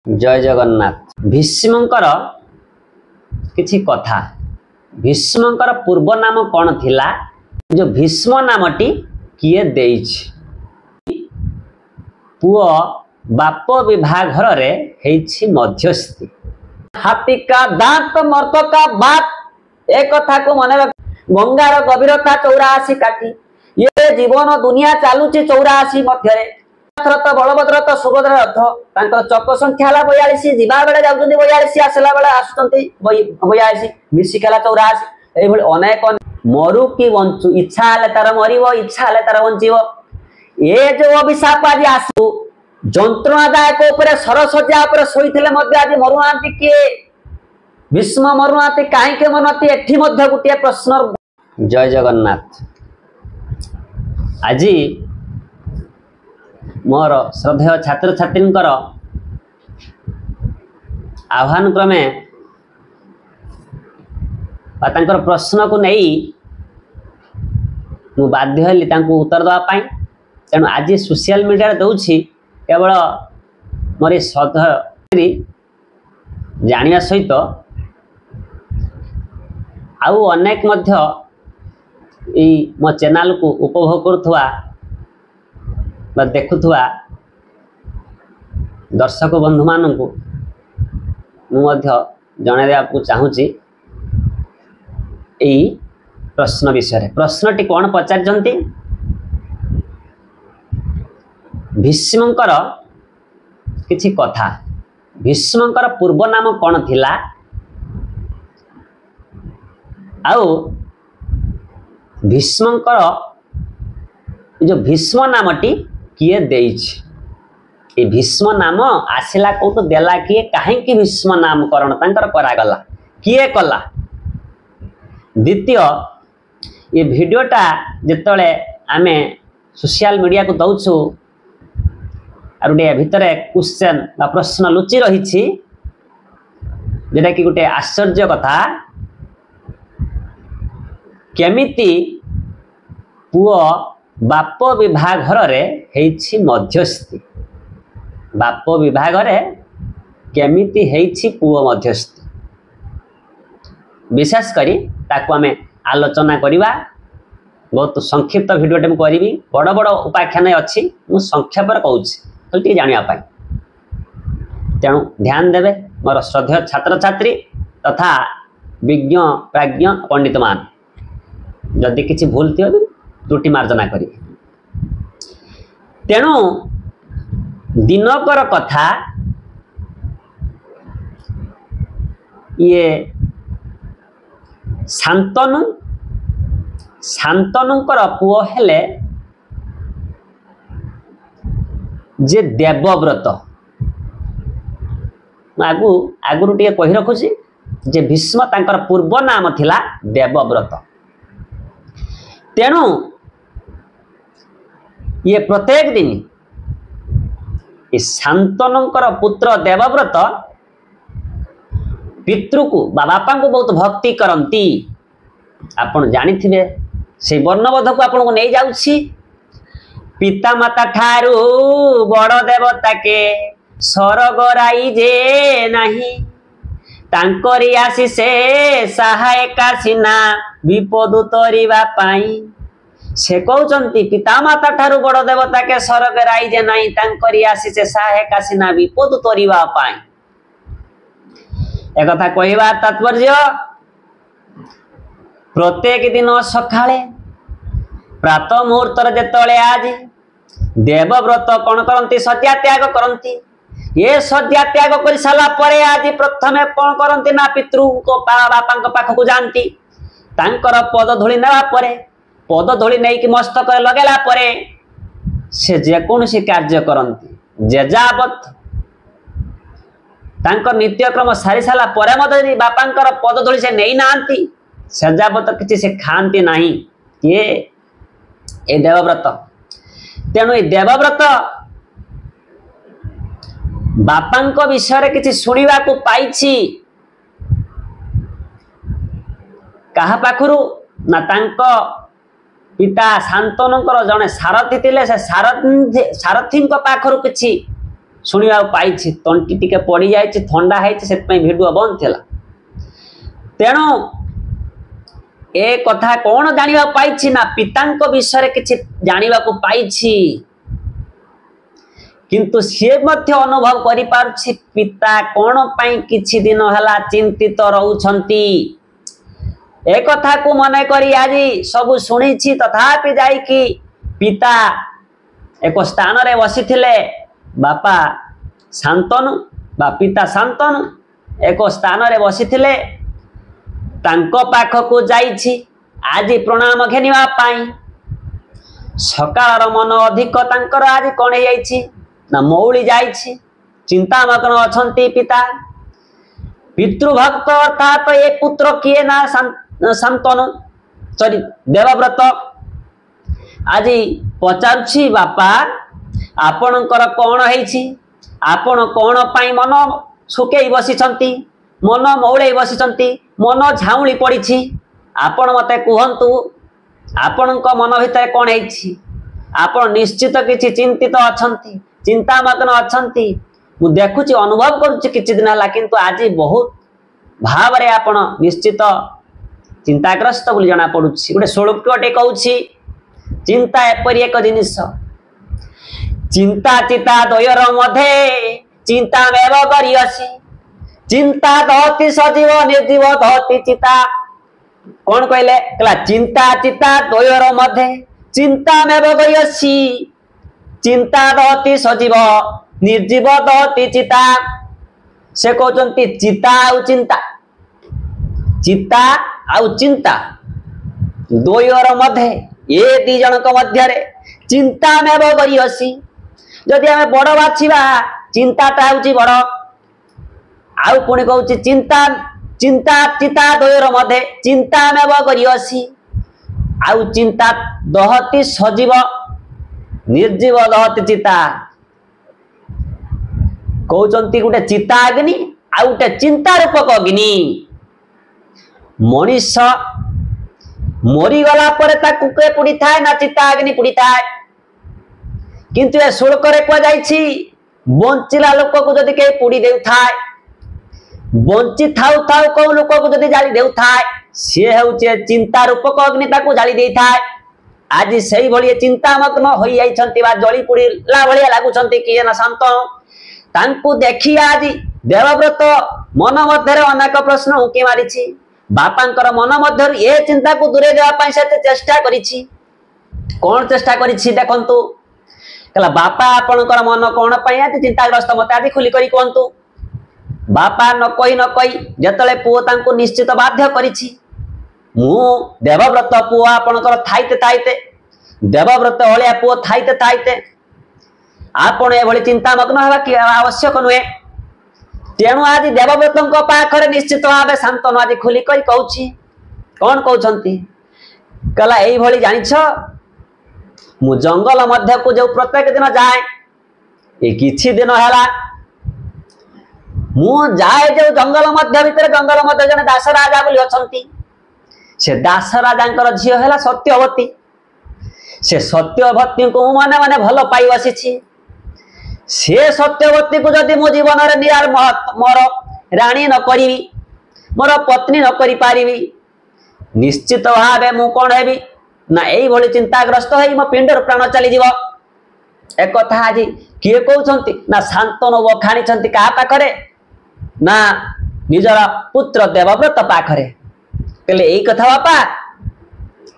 जय जगन्नाथ। भीष्मंकर किछि कथा। भीष्मंकर पूर्व नाम कौन थिला? जो भीष्म नामटी किए देइछि? पुओ बाप विवाह घर रे हेछि मध्यस्थी। हाथी का दांत मर्द का बात एक कथा को मन रख। गंगार गभीरता 84 काठी। ये जीवन दुनिया चालुची 84 मध्य रथ बलभद्र रथ सुभद्र रथ तांकर चक संख्या हला 42 जीवा बेले जाउछन्ती 42 आसला बेले आसुछन्ती 42 मिसिकला 84 एई भली अनेक मरु की वंचु इच्छा हले तार मरिवो इच्छा हले तार वंचिवो। ए जो अभिशाप आज आसु जंत्रणादायक ऊपर सरसज्जा ऊपर सोईथिले मध्ये आज मरुनांती किए? भीष्म मरुनांती काहे के मनती? एठी मध्ये गुटिया प्रश्न। जय जगन्नाथ। आजी मोर श्रद्धेय छात्र छात्री आह्वान क्रमे प्रश्न को नहीं मु बाध्य हली तांको उत्तर दवा पाई। तेणु आज सोशल मीडिया दउछि केवल मोर श्रद्धेय जानिया सहित आउ अनेक मध्य मो चैनल को उपभोग करुवा देखुवा दर्शक बंधु मान को जनइवाक चाहूँगी यही प्रश्न विषय। प्रश्नटी कौन पचारती? भीष्मंकर किछि कथा। भीष्मंकर पूर्व नाम कौन थिला? आउ भीष्मंकर जो भीष्म नामटी किए देइछि? ए भीष्म नाम आसिला कोटो देला किए? काहे कि भीष्म नामकरण तांकर करा गला? किए कला? द्वितीय ये वीडियोटा जेतले आमे सोशल मीडिया को दउछु आर गोटे भितरे क्वेश्चन बा प्रश्न लुचि रहिछि जेटा कि गोटे आश्चर्य कथा। केमिति पुओ बाप विवाह घर रे हेछि मध्यस्थी? बाप विवाह घरे केमिति हेछि पुओ मध्यस्थी? विशेष करी ताको आमे आलोचना करिवा। बहुत संक्षिप्त वीडियोटे मु करिवि। बड़ बड़ उपाख्यान अछि मु संक्षेप रे कहूछि तो जानिया पाई। तेणु ध्यान देवे मोर श्रद्धेय छात्र छात्री तथा विज्ञ प्राज्ञ पंडित मान। जदि किछि भूल थियो त्रुटि मार्जना करी। तेणु दिनकर कथा ये शांतनुकर पुओ हेले जे देवव्रत। आगुरु टिके कहि रखुछि जे भीष्म तांकर पूर्व नाम थिला देवव्रत। तेणु ये प्रत्येक दिन ये शांतनुकर पुत्र देवव्रत पितृ को बापा को बहुत भक्ति करती। आपण जानिथिबे से वर्णबोध को आपण को नहीं जाउछि। पिता माता ठारू बड़ देवता के स्वर्ग राई जे नाही तांकरी आशीषे सहायका सिना विपद तरिबा पाई। से कहउचंती पिता माता ठारू बड़ देवता के स्वर्ग राई जे नाही तांकरी आशीषे सहायका सिना विपद तरिबा पाई। एक कथा कहवा तात्पर्य प्रत्येक दिन सकाळे प्रातः मुहूर्त जेतले आज देवव्रत कौन करती? सद्या त्याग करती। ये सद्या त्याग कर सारा परे आज प्रथमे कौन करती ना पितृ को बापा पाख को जानती। तांकर पद धूली नेवा परे पद धूली नहीं कि मस्तक लगेला परे से जेकोसी कार्य करती। जेजावत तांकर नित्यक्रम सारी सारा परे मते बापांकर पद धूली से नहीं नांती सेजावत किछि से खांती नहीं। ये ए देवव्रत। तेणु ए देवव्रत बापांक विषय किछि सुनिबा को पाइछि। कहा पाखरु ना तांक पिता शांतनुकर जने सारथी थिले। से सारथी पाखरु किछि शुणा पाई तंटी टिके पड़ जाए थंडा है भिडियो बंद थिला तेणु ए कथा कौन जानिबा पाई ना पिता विषय किछि जानिबा को पाई किंतु सी मध्य अनुभव करि पारुछि पिता कौन पाई किछि दिन हला चिंतित रहउछंती ए कथा को मन करी आज सब शुणी तथापि जाई कि पिता एक स्थान रे बसिथिले बापा शांतनु बा पिता शांतनु एक स्थान रे बसिथिले तांको पाखकु जाइछि आज प्रणाम घेनिबा पाई सकाळर मन अधिक तांकर आज कोन जाइछि ना मौली जाइछि चिंतामग्न अछंती पिता पितृभक्त अर्थात ए पुत्र किए ना शांतनु सॉरी देवव्रत आज पचारुछि बापा आपणकर कौन है आपण कौन पाई मन सुके बसी मन मौले बसी मन झाउली पड़ी आपण मते कहतु आपण मन भितर कौन है आपण निश्चित किसी चिंतित अच्छा चिंतामग्न अच्छा मु देखुची अनुभव करुच्ची किछि दिन है किंतु आज बहुत भाव रे आपण निश्चित चिंताग्रस्त बोली जना पड़ुछि गोटे श्लोकटे कहूछि चिंता एपरी एक जिनिस चिंता चिता द्वयर मध्य चिंता मेव करियसी चिंता दहति सजीव निर्जीव दहति चिता कौन कहले कहला चिंता चिता द्वयर मध्य चिंता मेव करियसी चिंता दहति सजीव निर्जीव दहति चिता से कहते चिता आउ चिंता द्वयर मध्य ये दी जनक मध्य चिंता मेव करियसी जदि आम बड़ बाछिबा चिंताटा हूँ बड़ आउ पुणी कहूँ चिंता चिंता चिता द्वयर मध्य चिंता मेव करियसी आउ चिंता दहति सजीव निर्जीव दहति चिता कहते गोटे चिता अग्नि आउ गोटे चिंता रूपक अग्नि मनीष मरीगला के पुड़ी थाए ना चिता अग्नि पुड़ी थाए किंतु ए शुल्क कहुई बंचिला लोक को जदि कहीं पुड़ी दे थाए बंची थाउ थाउ कौ लोक को जदि जाली दे थाए सी हूँ चिंता रूपक अग्नि ताकू जाली दे थाए आज से भाई चिंतामग्न हो जली पुड़ला भाया लगुंट किए ना शांत तांकु देखी आज देवव्रत मन मध्य अनेक प्रश्न उकी मारी बापांकर मन मध्य ये चिंता को दूरे देवाई से चेष्टा करिछि कौन चेष्टा करिछि देखंतु कहला बापा आपणकर मन कौन पाई आज चिंताग्रस्त मत आज खुली करी कहतु बापा न कही जतले पुओ तांको निश्चित बाध्य करिछि मु देवव्रत पुओ आपणकर थाइते थाइते देवव्रत हलिया पुओ थाइते थाइते आपण एभली चिंतामग्न हेबा कि आवश्यक नुहे तेणु आज देवव्रत पाखरे निश्चित भाव शांतनु आज खुली करी कहूँ कौन कहते कहला यही भली जानिछ मु जंगल मध्य को जो प्रत्येक दिन जाए ये किछि दिन है मु जाए जो जंगल मध्य भितर जंगल मध्य जने दास राजा बोली अछंती से दास राजा झील है सत्यवती से सत्यवती को माने माने भल पाई बसी से सत्यवती को जदि मो जीवन रे निरार मोर राणी न करी मोर पत्नी न करी पारी निश्चित भाव मु कौन हेबी ना यही भली चिंताग्रस्त हो मो पिंडर प्राण चली जीव एक कथा आज किए कहते ना शांतनु बखाणी क्या पाखरे ना निजर पुत्र देवव्रत पाखरे कहले यही कथा बापा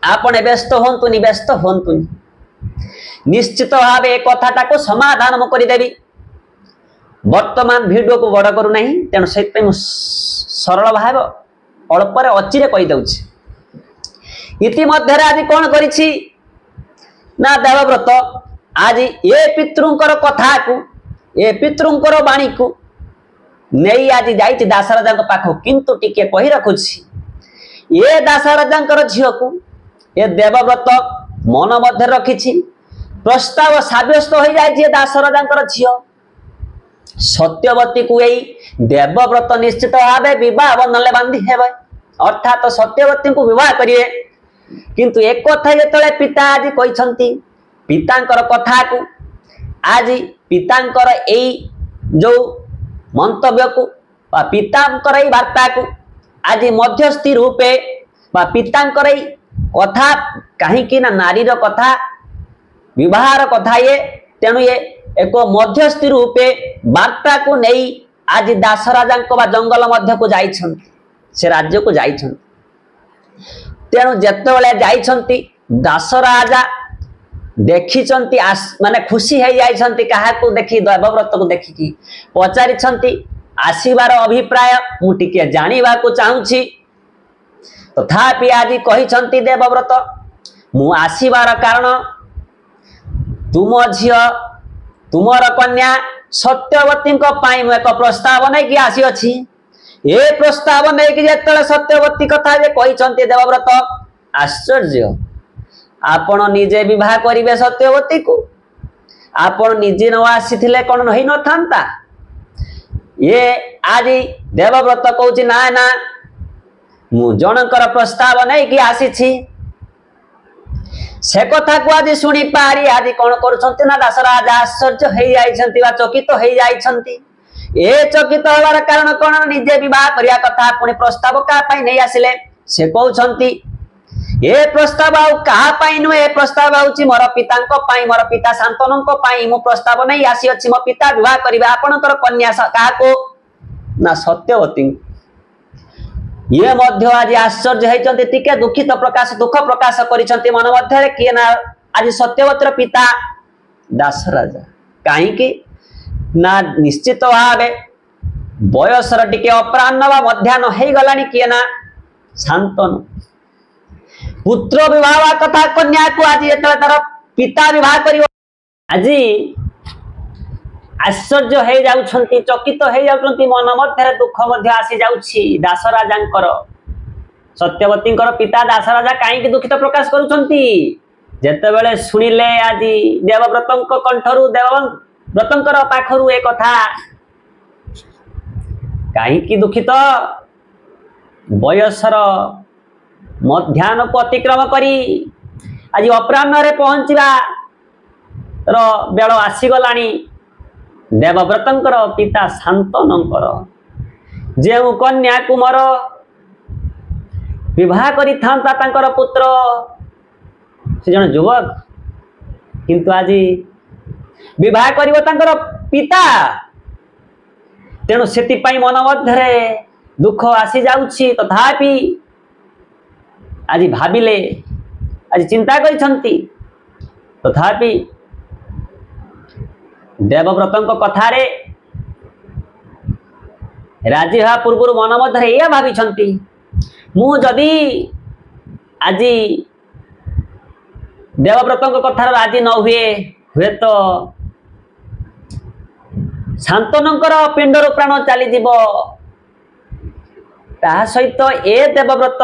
आपण व्यस्त हंतुनि निश्चित भाव एक कथाटा को समाधान मु करदेवी वर्तमान वीडियो को बड़ करू नहीं तेणु से सरल भाव अल्प अचिरे कहीदे इतिमध्य आज कौन करिछि ना देवव्रत आज ये पितृंकर कथा को ये पितृंकर वाणी को नहीं आज जाइछि दासराजा पाख किंतु टिके कही रखुछि ये दासराजा झील को ये देवव्रत मन मध्य रखिछि प्रस्ताव सब्यस्त हो जाए दासराजा झील सत्यवती को यही देवव्रत निश्चित भाव बह बंधन बांधी हे अर्थात सत्यवती को बह करेंगे किंतु एक कथा जो पिता आज कहते पितांकर कथा को आज पितांकर यही जो मंतव्य को पितांकर एई वार्ता को आज मध्यस्थी रूपे पितांकर एई कथा कहीं ना नारी कथा विवाहर कथा ये तेणु ये एक मध्यस्थी रूपे वार्ता को नहीं आज दास राजा जंगल मध्य को जाइछन्ति से राज्य को जाइछन्ति तेणु जेतेबेले जाइछन्ति दास राजा देखिछन्ति माने खुशी है जाइछन्ति काहाकू देखि देवव्रत को देखिकी पचारिछन्ति आसीबार अभिप्राय मु टिके जानिबा को चाहूछि तथापि आज कहिछन्ति देवव्रत मु आसीबार कारण तुम झियो तुमर कन्या सत्यवती एक प्रस्ताव नहीं कि आसी अछि ए प्रस्ताव नहीं कि जेतले सत्यवती कथा जे कहिछन्ति देवव्रत आश्चर्य आपण निजे विवाह करिवे सत्यवती को आपण निजे न आसीथिले कोन होई न थांता ये आज देवव्रत कहूछि ना ना मु जनकर प्रस्ताव नहीं कि आसीछि से कथा को आज शुणी पारी आज कौन करुछन्ति ना दास राजा आश्चर्य हो जाइछन्ति बा चकित हो जाइछन्ति ए चकित होबार कारण कोन निजे विवाह करिया कथा पुणी प्रस्ताव का पई नहीं आसिले से कहउछन्ति ए प्रस्ताव आ कहा पई नु ए प्रस्ताव आउची मोर पितांको पई मोर पिता शांतनुको पई मु प्रस्ताव नहीं आसी अछि मो पिता विवाह करिबा आपनकर कन्या का को ना सत्यवती ये मध्य आज आश्चर्य होइछन्ति टिके दुख प्रकाश करिछन्ति मन मध्य किए ना आज सत्यवतीर पिता दास राजा कहीं ना निश्चित भावे बयसर टिके अपराह्न वा मध्याह्न हो गलानी किए ना शांतनु पुत्र विवाह कथा कन्या को आज एतले तार पिता विवाह करिवो आज आश्चर्य हो जाउछन्ति चकित हो जाउछन्ति मन मध्य दुख मध्य आसी जाउछि दास राजांकर सत्यवतींकर पिता दास राजा काईकि दुखित प्रकाश करुछन्ति जेतेबेले सुनिले आज देवव्रतंक कंठरु देवव्रतंकर पाखरु ए कथा काईकि दुखित बयसर मध्याह्न को अतिक्रम करी आज अपराह्न रे पहुंचीबा रो बेळ आसीगलानी देवव्रतंकर पिता शांतनंकर जेउ कन्या कुमार विवाह करी थांता तांकर पुत्र से जन युवक किंतु आज विवाह करिवो तांकर पिता तेणु सेति पई मन मध्यरे दुख आसी जाउछि तथापि आज भाबिले आज चिंता करिछन्ति तथापि देवव्रतंक कथारे राजी हा पूर्व मन मध्य या भाविछन्ति मु जदि आज देवव्रतंक कथार राजी न हुए तो शांतनंकर पिंडर प्राण चली जीव ता सहित ए देवव्रत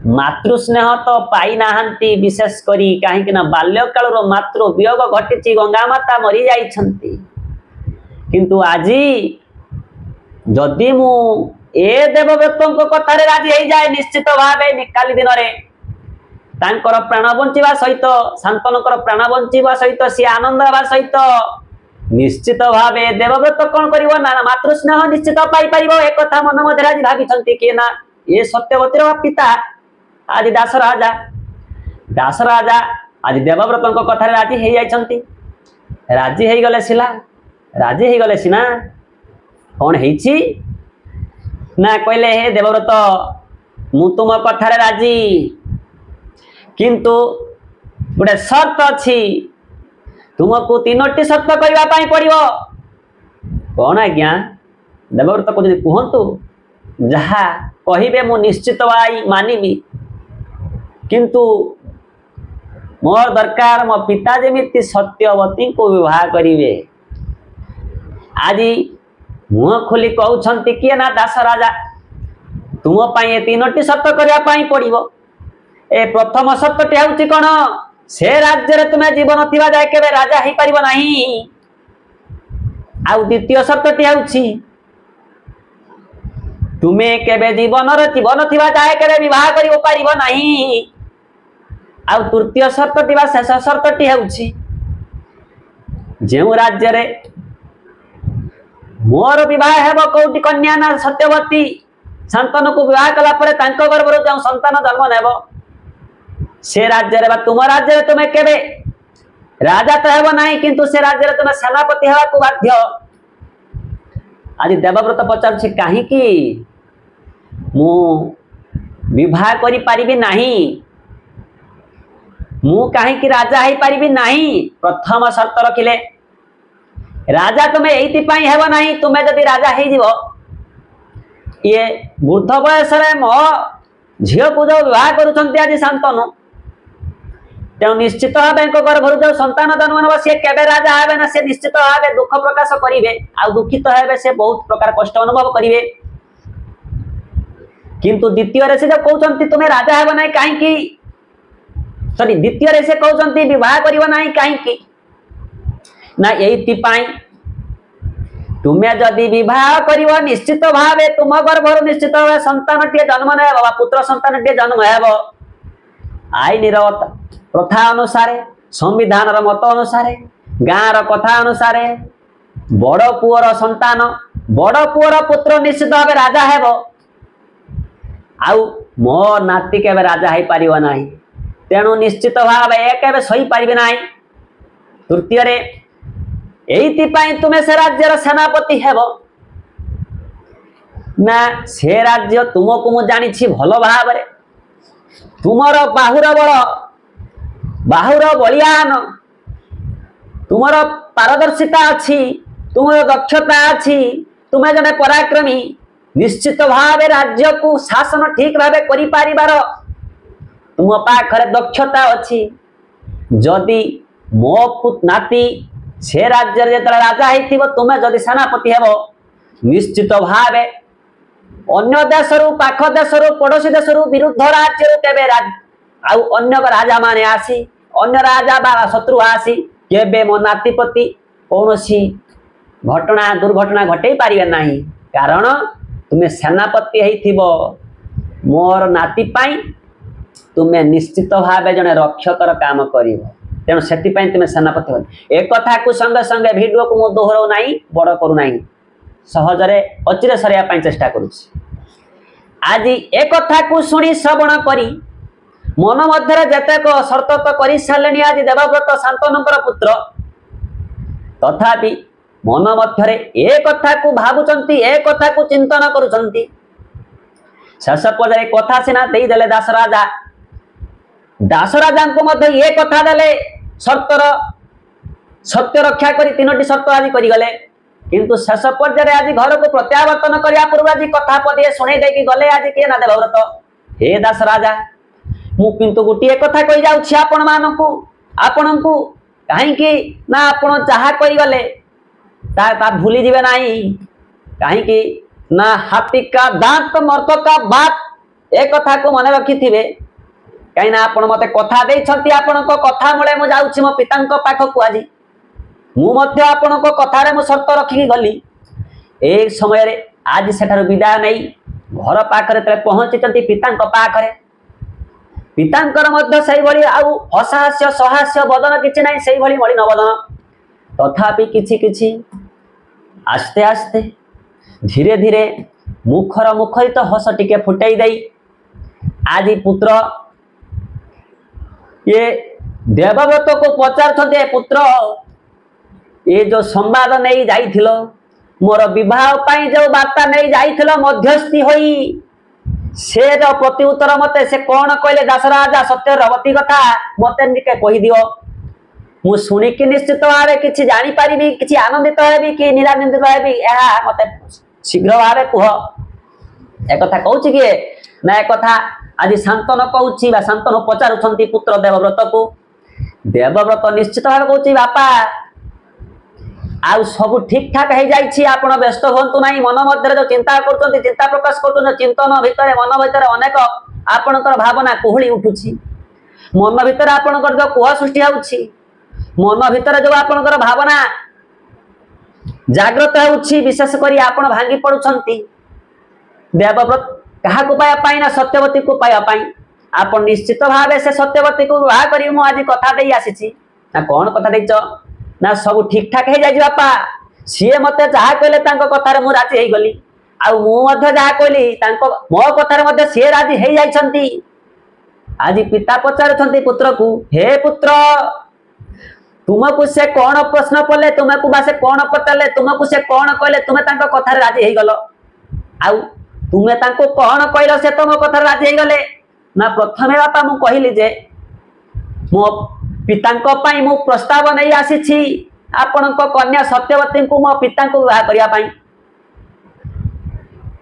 मातृस्नेह तो पाई नाहंती विशेष करी कहीं ना बाल्यकाल मातृ वियोग घटी गंगा माता मरी जाइछन्ति किंतु आज जदि मु ए देवव्रतंक कथारे राजी हो जाए निश्चित भावे निकाली दिन रे तांकर प्राण बंचिबा सहित शांतनकर प्राण बंचिबा सहित सी आनंद हवा सहित निश्चित भावे देवव्रत कौन करिवो ना मातृस्नेह निश्चित पाई परिबो एक कथा मन मध्य आज भाविछन्ति कि ना ये सत्यवतीर पिता आज दास राजा आज देवव्रतंक कथारे राजी हो जाइछन्ति राजी हो गले सिना कौन हेछि ना कहले हे देवव्रत मु तुम कथारे राजी किंतु गोटे शर्त अछि तुमको 3टी शर्त करबा पई पड़िबो कौन आज्ञा देवव्रत को जदि कहंतु जहा कहिबे मु निश्चित भाई मानिबी किंतु मोर दरकार मो पिता जेमिति सत्यवती को विवाह करिवे आज मुह खोली कहउछन्ति किए ना दास राजा तुम पाई 3टी शर्त करबा पई पड़िबो ए प्रथम शर्तटी होउछि कोन से राज्य रे तुमे जीवन थिबा जाय केबे राजा ही परिबो नाही आ द्वितीय शर्तटी होउछि तुमे केबे जीवन थिबा जाय केबे विवाह करिबो परिबो नाही आ तृतीय शर्तटी बा शेष शर्तटी होउछि जेउ राज्य रे मोर विवाह हेब कौटी कन्या ना सत्यवती शांतनु को विवाह कला परे तांको गर्भर जो संतान जन्म नेब से राज्य रे तुम राज्य रे तुम केबे राजा तो हेब नाही किंतु से राज्य रे तुम सेनापति हेबा को बाध्य। आज देवव्रत पचार कहीं कि मु विवाह करि परिबी नाही मु कहीं कि राजा है परिबी नाही प्रथम शर्त रखिले राजा तुम्हें एइति पई हेबो नाही तुम्हें जदि राजा हे जीवो ये वृद्ध बयस रे मो झियो को जो विवाह करूछंती आज शांतनु तेणु निश्चित भावे गर्भर जो संतान जन्म नब सी केबे राजा हेबे ना से निश्चित भावे दुख प्रकाश करिवे आ दुखित हेबे से बहुत प्रकार कष्ट अनुभव करिवे किंतु द्वितीय रे से जब कहउछंती तुम्हें राजा हेबो नाही काहे कि सॉरी द्वितीय रे से कहउछंती विवाह करिवो नाही काहे कि ना एइति पई तुम्हें जदि विवाह करिवो निश्चित भावे तुम गर्भर निश्चित भावे संतान टे जन्म नेब बा पुत्र संतान टे जन्म हेब आईन प्रथा अनुसार संविधान मत अनुसार गाँव कथा अनुसार बड़ पुअर संतान बड़ पुअर पुत्र निश्चित भाव राजा हेब आउ मो नाती के राजा हो पार ना तेणु निश्चित भाव एक सही पारि ना। तृतीय एइतिपाई तुम्हें से राज्यर सेनापति हेब ना से राज्य तुमको मु जानी भल भाव तुमर बाहुर बल बाहुर बलियान तुमर पारदर्शिता अच्छी तुमर दक्षता अच्छी तुम्हें जने पराक्रमी निश्चित भाव राज्य को शासन ठीक भाव कर तुम पाखरे दक्षता अच्छी जदि मो नाती से राज्य जो राजा हो तुम्हें जदि सेनापति हेब निश्चित भाव अन्य देश पाख देश पड़ोशी देश विरुद्ध राज्य केबे आउ अन्य राजा माने आसी अन्य राजा बा शत्रु आसी केबे मो नाती प्रति कौन सी घटना दुर्घटना घटे पारिबे नाही कारण तुम्हें सेनापति हेइथिबो मोर नाती पाई तुम्हें निश्चित भाव जने रक्षकर काम करिवो तेणु से तुम्हें सेनापति हो एक कथा को संगे संगे भिडियो को मु दोहराऊ नाही बड़ करू नाही सहजरे अचिरे सरिया चेष्टा करुछि। आज एक कथा को शुणी श्रवण करी मन मध्य जेतेक शर्त तो कर सारे आज देवव्रत शांतनुकर पुत्र तथापि मन मध्य ए कथा को भावुचंती ए कथा को चिंतन करुचंती शेष पर्याय कथा सीना देदेले दासराजा दासराजा को मध्य ये कथा देले शर्तर सत्य रक्षा करी तीनोटी शर्त आज करिगले किंतु शेष पर्याय आज घर को प्रत्यावर्तन करने पूर्व आज कथा पदे शुणे देकी गले आज किए ना देवव्रत हे दासराजा मु किंतु गोटे कथा कही जाउछि आपण को कहीं ना आपण जहा कही गले ता भूली जीवे नहीं कहीं ना हाथी का दांत मर्द का बात एक कथा को मन रखी थे कहीं आपण मते कथा देइछंती आपण को कथा मुळे मु जाउछि मो पितांक पाखकु आज मु मध्य आपण को कथारे मु शर्त रखी गली ए समय रे आज सेठार विदाय नहीं घर पाखरे तले पहुंचीचंती पितांक पाखरे पितांकर मध्य सही भली आउ हसाहास्य सहास्य बदन किछि नाही सही भली मळी नबदन तथापि किछि किछि आस्ते आस्ते धीरे धीरे मुखर मुखरित हस टिके फुटई देई आज पुत्र ये देवव्रत को पचार पुत्र ये जो संवाद नहीं जाइथिलो मोर विवाह पाई जो वार्ता नहीं जाइथिलो मध्यस्थी होई से जो प्रति उत्तर मते से कौन कहले दासराजा सत्यवती कथा मते निके कहि दियो मु सुनी कि निश्चित भावे किछि जानि परिबी किछि आनंदित हेबी कि निरानंदित हेबी एहा मते शीघ्र भावे कुह एक कथा कहउछि कि ना एक कथा आज शांतन कहउछि बा शांतन पचारुछंती पुत्र देवव्रत को देवव्रत निश्चित भावे कहउछि बापा आउ सब ठीक ठाक हो जाइछि आपण व्यस्त होंतु नाही मन मध्य जो चिंता करछंती चिंता प्रकाश करछंती चिंतन भितर मन भितर अनेक आपणकर भावना कोहली उठुछि मन भितर आपणकर जो कुह सृष्टि होउछि मन भितर जो आपणकर भावना जागृत होउछि विशेष करी आपण भांगी पडुछंती देवव्रत कहा को पाया पाई ना सत्यवती को पाया पाई आपण निश्चित भावे से सत्यवती को विवाह करी मु आज कथा देई आसीछि ना कोन कथा देइछ ना सब ठीक ठाक हो जाइछि बापा सीए मते जहाँ कहले कथार मु राजी हो गली आउ जहाँ कहली मो कथार सी राजी हो जाइछंती। आज पिता पचारुछंती पुत्र को, हे पुत्र तुमको से कौन प्रश्न पड़े, तुमको बा से कौन पचारे, तुमको से कौन कहले, तुम्हें कथार राजी हो गल आउ तुम्हें कौन कहल से तो मो कथार राजी हो गले ना। प्रथमे बापा मु कहली जे मो पिता मु प्रस्ताव नहीं आसी आपण कन्या सत्यवती को मो पिता को विवाह करने,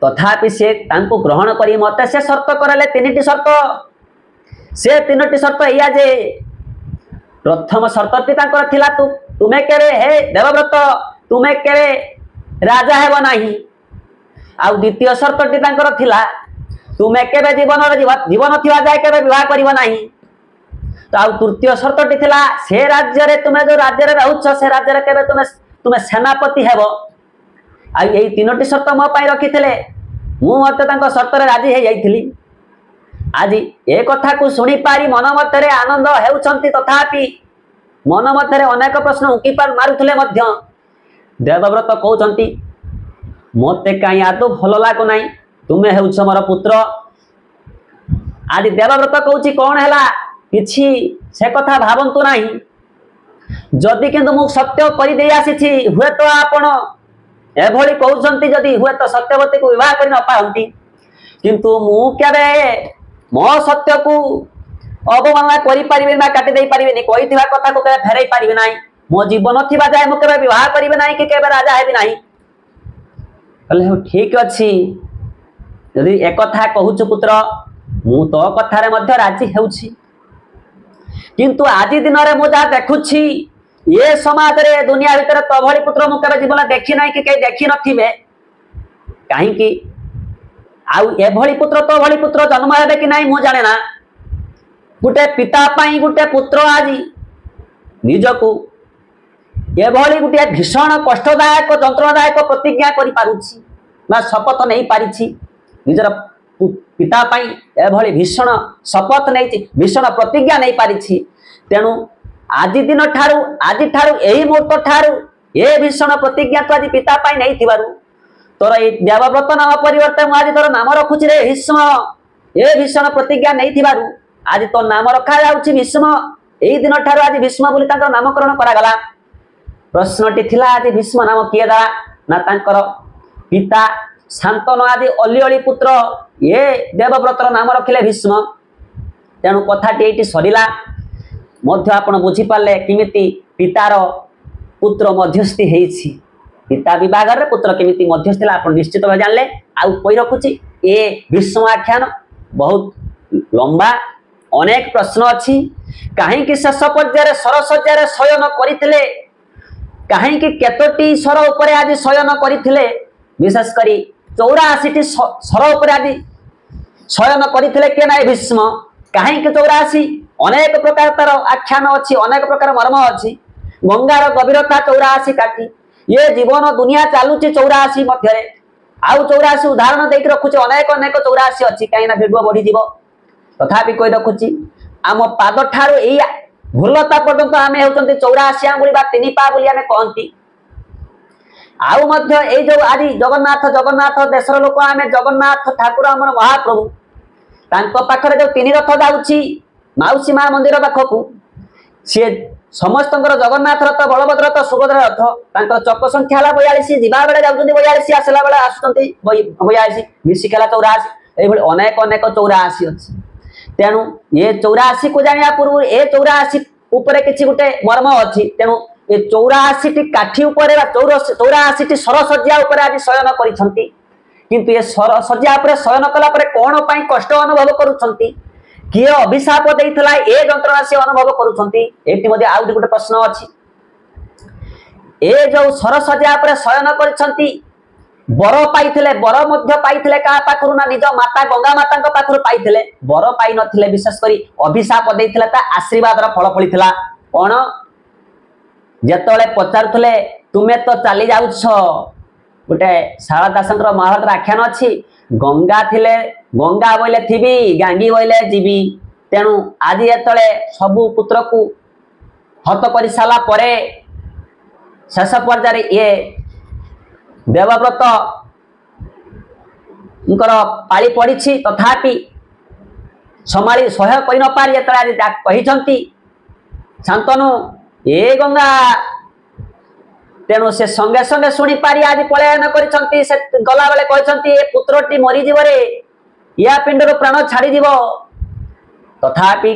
तथापि से ग्रहण कर मत से शर्त कराले 3टी शर्त। से 3टी शर्त या जे प्रथम शर्तटी थिला तुम्हें केरे हे देवव्रत तुम्हें केरे राजा हेब नाही। आउ द्वितीय शर्तटी थिला तुम्हें केबे जीवन थिवा जाए केबे विवाह करिवो नाही। तो आउ तृतीय शर्तटी थिला से राज्य रे तुम्हें जो राज्य रे रहउछ से राज्य रे केबे तुम्हें सेनापति हेब। आ यही 3टी शर्त मो पाई रखिथिले मु मते तांको शर्त रे राजी हे जाइथिली। आज ए कथा को सुनी पारी मन मध्य आनंद हेउछंती, तथापि मन मध्य अनेक प्रश्न उकी मारुथिले मध्य देवव्रत कहउछंती मते काई आदो भल लागो नाही, तुमे हेउछ मोर पुत्र। आज देवव्रत कहउची कौन हैला किछि से कथा भावंतु नाही, जदि किंतु मु सत्य करि देई आसीछि हुए तो आपण एभली कहउछंती जदि हुए तो सत्यवती को विवाह करि न पाउंती, किंतु मु केबे मो सत्य को अवमानना करि परिबे ना काटि देई परिबे नि, कहिथिबा कथा को केबे फेरई परिबे नाही। मो जीवन थिबा जाय मु केबे विवाह करिबे नाही कि केबे राजा हेबि नाही। कहले हो ठीक अछि, यदि एक कथा कहूछु पुत्र मु तो कथारे मध्य राजी हेउछि, किंतु आज दिन रे मु जा देखुछि ये समाज रे दुनिया भीतर तो भली पुत्र मु केबे जीवन देखि नाही कि केई देखि नथिबे। काहे कि आउ एभली पुत्र तो भली पुत्र जन्म हेबे कि नाही मु जाने ना। गुटे पिता पाई गुटे पुत्र आज निजको एभली गुटे भीषण कष्टदायक यंत्रणादायक प्रतिज्ञा करि पारुछि ना शपथ नहीं पारिछि, निजर पिता पाई एभली भीषण शपथ नहीं भीषण प्रतिज्ञा नहीं पारिछि। तेणु आज दिन ठारू एही मुहूर्त ठारू ए भीषण प्रतिज्ञा तो आज पिता पाई नहीं थिबारु तोर ए देवव्रत नाम परिवर्ते मु आज तोर नाम रखुछि रे भीष्म। ए भीषण प्रतिज्ञा नहीं थिबारु आज तो नाम रखा जाउछि भीष्म। एही दिन ठारू आज भीष्म बोली तांकर नामकरण करा गला। प्रश्नटी थिला आज भीष्म नाम किए दा ना तांकर पिता शांतनु आदि अलिअली पुत्र ये देवव्रतर नाम रखिले भीष्म। तेणु कथाटी एटी सरिला मध्य आपण बुझी पाले किमिति पितार पुत्र मध्यस्थी हेछि, पिता विभाग रे पुत्र केमिति मध्यस्थला आपण निश्चित भाव जानले। आउ कहि रखुछि ए भीष्म आख्यान बहुत लंबा अनेक प्रश्न अछि। काहे कि शेष पर्याय सरसज्या रे शयन करिथिले, काहे कि केतोटी सर उपरे आज शयन करिथिले, विशेष करी 84टी सर उपरे आज शयन करिथिले के नाय भीष्म। काहे कि 84 अनेक प्रकार तार आख्यान अछि, अनेक प्रकार मर्म अछि। गंगार गभीरता 84 काटी ये जीवन दुनिया चालुची 84 मध्य आउ 84 उदाहरण देख रखुचे अनेक अनेक 84 अच्छी कहीं भिडियो बढ़ी जीव। तथापि कही रखुची आम पाद ठारू यही भूलता पर्यंत आम होती 84 आंगुली 3 पा बोली आम कहती। आउ मध्य ए जो आज जगन्नाथ जगन्नाथ देशर लोक आम जगन्नाथ ठाकुर आम महाप्रभु पाखरे जो 3 रथ जाऊँगी माउसी माँ मंदिर पाखक सी समस्त जगन्नाथ रथ बलभद्र रथ सुभद्रा रथ चक संख्या है 42 जीवा बेले जाऊँगी 42 आसला बेले आसुँच 42 मिसिकेला 84 ये अनेक अनेक 84 अच्छी। तेणु ये 84 को जाना पूर्व ए 84 उपरे किसी गोटे मर्म अच्छी। तेणु ये 84टी काठी उपरे 84टी सरसज्या उपरे आज शयन करिसंती, किंतु ये सरसज्या उपरे शयन कला परे कोन पई कष्ट अनुभव करूछंती, किए अभिशाप देइथला ए जंत्रणा से अनुभव करूछंती। एटी मध्ये आउ गोटे प्रश्न अछि। ए जो सरसज्या उपरे शयन करिसंती बर पाइथिले, बर मध्य पाइथिले का पाखरु ना निज माता गंगा माता को पाखरु पाइथिले, बर पाइ नथिले, विशेष करी अभिशाप देइथिला ता आशीर्वाद रा फल फलिथिला। कोन जेतले पचारुथले तुमे तो चली जाउछ, गोटे शारदा दासंकर महाभारत आख्यान अछि गंगा थिले गंगा बोले थिबी गांगी बोले जीवी। तेणु आज एतले सबु पुत्र को हत कर साला परे शेष पर्याय ये ଦେବବ୍ରତ ପାଳି ପଡ଼ିଛି ତଥାପି ସମ୍ଭାଳି ସହ୍ୟ କରି ନ ପାରି ଯେତେବେଳେ ଆଜି କହିଛନ୍ତି ଶାନ୍ତନୁ ଏ ଗଙ୍ଗା ତେଣୁ ସେ ସଙ୍ଗେ ସଙ୍ଗେ ଶୁଣି ପାରି ଆଜି ପଳାୟନ କରିଛନ୍ତି। ସେ ଗଲାବେଳେ କହିଛନ୍ତି ଏ ପୁତ୍ରଟି ମରିଯିବ ରେ, ୟା ପିଣ୍ଡରୁ ପ୍ରାଣ ଛାଡ଼ିଯିବ। ତଥାପି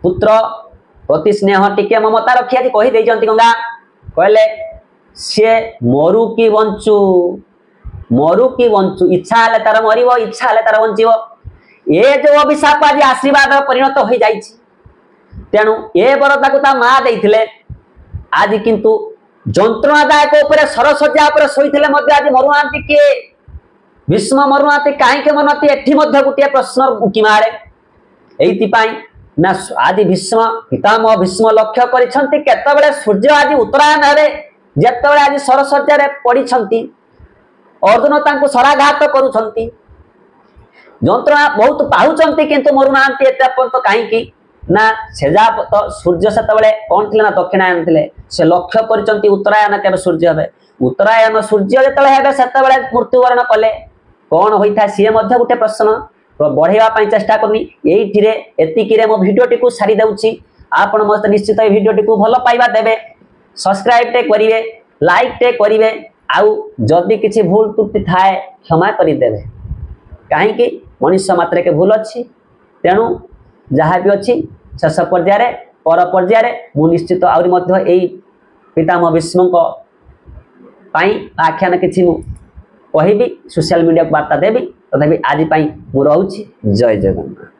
ପୁତ୍ର ପ୍ରତି ସ୍ନେହ ଟିକେ ମମତା ରଖି ଆଜି କହିଦେଇଛନ୍ତି ଗଙ୍ଗା, କହିଲେ ସିଏ ମରୁ କି ବଞ୍ଚୁ, ମରୁ କି ବଞ୍ଚୁ, ଇଚ୍ଛା ହେଲେ ତାର ମରିବ, ଇଚ୍ଛା ହେଲେ ତାର ବଞ୍ଚିବ। ଏ ଯୋଉ ଅଭିଶାପ ଆଜି ଆଶୀର୍ବାଦ ପରିଣତ ହୋଇଯାଇଛି। ତେଣୁ ଏ ବର ତାକୁ ତା ମା ଦେଇଥିଲେ, ଆଜି କିନ୍ତୁ ଯନ୍ତ୍ରଣାଦାୟକ ଉପରେ ସରସଜ୍ଜା ଉପରେ ଶୋଇଥିଲେ ମଧ୍ୟ ଆଜି ମରୁନାହାନ୍ତି କିଏ? ଭୀଷ୍ମ ମରୁନାହାନ୍ତି କାହିଁକି ମରୁନାହାନ୍ତି? ଏଠି ମଧ୍ୟ ଗୋଟିଏ ପ୍ରଶ୍ନ ଉକି ମାରେ। ଏଇଥିପାଇଁ ନା ଆଜି ଭୀଷ୍ମ ପିତାମହ ଭୀଷ୍ମ ଲକ୍ଷ୍ୟ କରିଛନ୍ତି କେତେବେଳେ ସୂର୍ଯ୍ୟ ଆଜି ଉତ୍ତରାୟଣ ହେବେ, ଯେତେବେଳେ ଆଜି ସରସଜ୍ଜାରେ ପଡ଼ିଛନ୍ତି ଅର୍ଜୁନ ତାଙ୍କୁ ଶରାଘାତ କରୁଛନ୍ତି, ଯନ୍ତ୍ରଣା ବହୁତ ପାଉଛନ୍ତି କିନ୍ତୁ ମରୁନାହାନ୍ତି ଏତେ ପର୍ଯ୍ୟନ୍ତ କାହିଁକି? ନା ସେ ଯା ସୂର୍ଯ୍ୟ ସେତେବେଳେ କଣ ଥିଲେ ନା ଦକ୍ଷିଣାୟନ ଥିଲେ। ସେ ଲକ୍ଷ୍ୟ କରିଛନ୍ତି ଉତ୍ତରାୟଣ କେବେ ସୂର୍ଯ୍ୟ ହେବେ। ଉତ୍ତରାୟଣ ସୂର୍ଯ୍ୟ ଯେତେବେଳେ ହେବେ ସେତେବେଳେ ମୃତ୍ୟୁବରଣ କଲେ କଣ ହୋଇଥାଏ ସିଏ ମଧ୍ୟ ଗୋଟେ ପ୍ରଶ୍ନ ବଢେଇବା ପାଇଁ ଚେଷ୍ଟା କରୁନି। ଏଇଥିରେ ଏତିକିରେ ମୋ ଭିଡ଼ିଓଟିକୁ ସାରି ଦେଉଛି। ଆପଣ ମୋତେ ନିଶ୍ଚିତ এই ଭିଡ଼ିଓଟିକୁ ଭଲ ପାଇବା ଦେବେ, ସବସ୍କ୍ରାଇବ୍ ଟେ କରିବେ, ଲାଇକ୍ ଟେ କରିବେ, ଆଉ ଯଦି କିଛି ଭୁଲ ତ୍ରୁଟି ଥାଏ କ୍ଷମା କରିଦେବେ। କାହିଁକି ମଣିଷ ମାତ୍ରକେ ଭୁଲ ଅଛି। ତେଣୁ ଯାହା ବି ଅଛି ଶେଷ ପର୍ଯ୍ୟାୟରେ ପର ପର୍ଯ୍ୟାୟରେ ମୁଁ ନିଶ୍ଚିତ ଆହୁରି ମଧ୍ୟ ଏଇ ପିତାମହ ଭୀଷ୍ମଙ୍କ ପାଇଁ ଆଖ୍ୟାନ କିଛି ମୁଁ କହିବି, ସୋସିଆଲ ମିଡ଼ିଆକୁ ବାର୍ତ୍ତା ଦେବି। ତଥାପି ଆଜି ପାଇଁ ମୁଁ ରହୁଛି। ଜୟ ଜଗନ୍ନାଥ।